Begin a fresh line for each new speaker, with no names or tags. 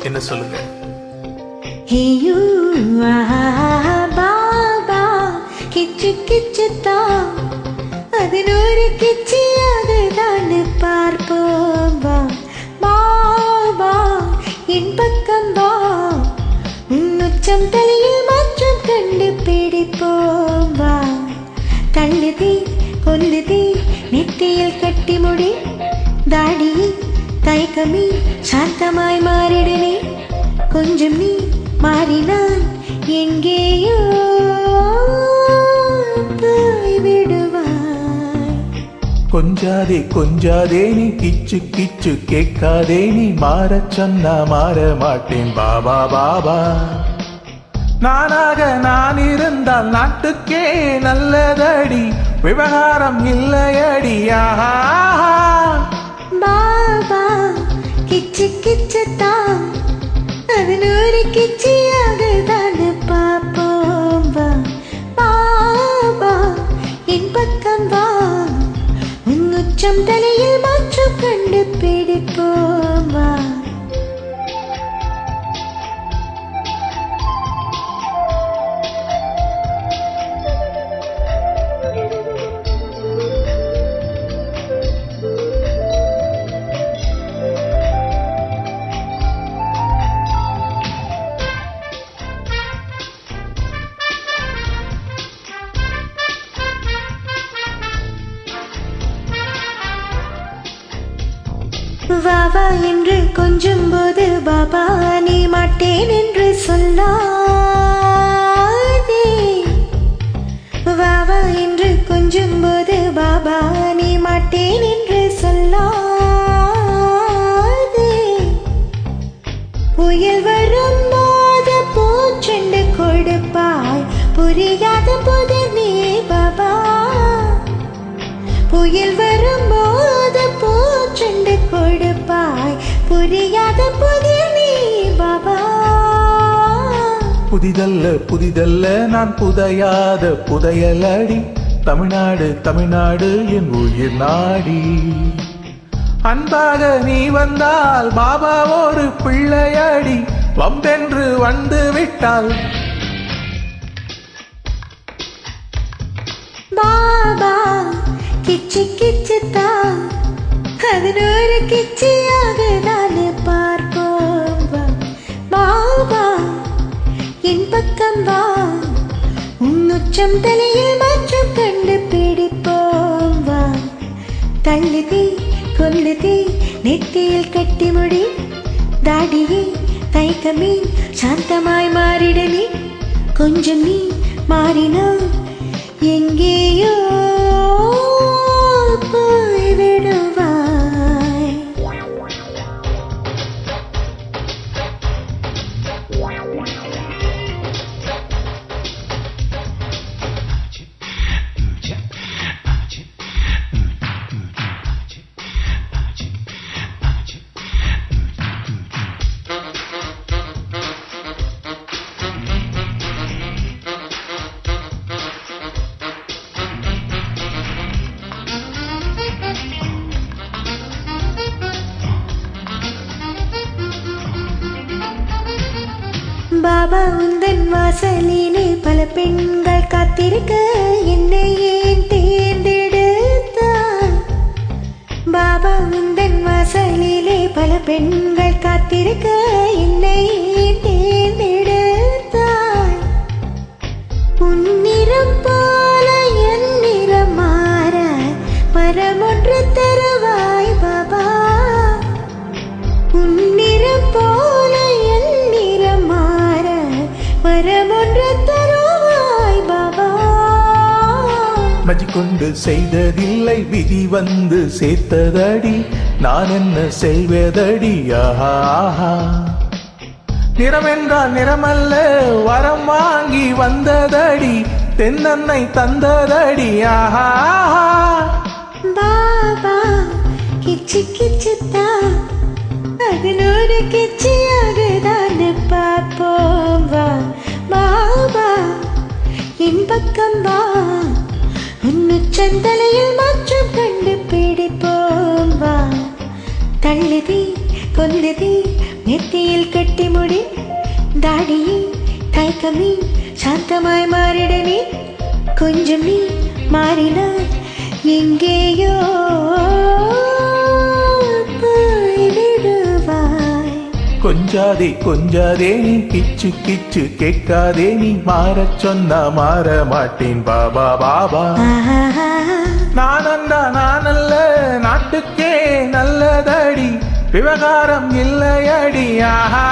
என்ன சொல்லுங்க?
பாபா கிச்சு கிச்சுத்தா அது நூறு கிச்சி அதுதான் பார்ப்போம். பாபா என் பக்கம் வா, உன்னுச்சம் தலையில் மாற்றம் கண்டு பிடிப்போம். வா தள்ளுதே கொல்லுதே நெத்தியில் கட்டி முடி தாடி தயக்கமே சாந்தமாய் மாறிடுனே. கொஞ்சம் நீ மாறினான் எங்கேயோ போய்விடுவாய்.
கொஞ்சாதே கொஞ்சாதே நீ கிச்சு கிச்சு கேட்காதே நீ மாறச் சொன்னா மாற மாட்டேன் பாபா பாபா. நானாக நான் இருந்தால் நாட்டுக்கே நல்லதடி, விவகாரம் இல்லையடியா.
பாபா கிச்சு கிச்சுத்தா அது நூறு கிச்சியாக தான் பார்ப்போம். பாபா என் பக்கம் வா, உன்னுச்சம் தலையில் மாற்றம் கண்டு பிடிப்போம். வா வாவா என்று கொஞ்சம் போது பாபா நீ மாட்டேன் என்று சொல்லாதே. வாவா என்று கொஞ்சம் போது பாபா நீ மாட்டேன் என்று சொல்லாதே. புயல் வரும் போது பூச்செண்டு கொடுப்பாய், புரியாத போது நீ பாபா. புயல் வரும் போது பூச்செண்டு கொடுப்பாய், புரியாத புதிய நீ பாபா.
புதிதல்ல புதிதல்ல நான் புதையாத புதையலடி, தமிழ்நாடு தமிழ்நாடு என் உயிர் நாடி. அன்பாக நீ வந்தால் பாபா ஒரு பிள்ளையடி, வம்பென்று வந்து விட்டால்
பாபா கிச்சு கிச்சுத்தா அது நூறு கிச்சியாக தான் பார்ப்போம். பாபா என் பக்கம் வா, உன்னுச்சம் தலையில் மாற்றம் கண்டு பிடிப்போம். வா தள்ளுதே கொல்லுதே நெத்தியில் கட்டி முடி தாடியே தயக்கமே சாந்தமாய் மாறிடனே. கொஞ்சம் நீ மாறினால் எங்கேயோ போய்விடுவாய். பாபா உந்தன் வாசலிலே பல பெண்கள் காத்திருக்க என்னை ஏன் தேர்ந்தெடுத்தாய். பாபா உந்தன் வாசலிலே பல பெண்கள் காத்திருக்க என்னை ஏன் தேர்ந்தெடுத்தாய். உன் நிறம் போல என் நிறம் மாற மரமொன்று தருவாய் பாபா. உன் நிறம் போல என் நிறம் மாற மரமொன்று தருவாய் பாபா.
மஜிக்கொண்டு செய்ததில்லை விதி வந்து சேர்த்ததடி, நான் என்ன செய்வதடி. ஆஹா நிறமென்றால் நிறமல்ல வரம் வாங்கி வந்ததடி, தென்னன்னை தந்ததடி. ஆஹா
பாபா கிச்சு கிச்சுத்தா அது நூறு கிச்சியாக தான் பார்ப்போம். வா பாபா என் பக்கம் வா, உன்னுச்சந்தலையில் மாற்றம் கண்டு பிடிப்போம். வா தள்ளுதே வந்ததே நெத்தியில் கட்டி முடி தாடியே தயக்கமே சாந்தமாய் மாறிடமே கொஞ்சம் நீ மாறினாய் எங்கேயோ போய்விடுவாய்.
கொஞ்சாதே கொஞ்சாதே நீ கிச்சு கிச்சு கேட்காதே நீ மாறச் சொன்னா மாற மாட்டேன் பாபா பாபா.
ஆஹா,
நானல்ல நாட்டுக்கே நல்லதடி விவகாரம் இல்லையடி ஆஹா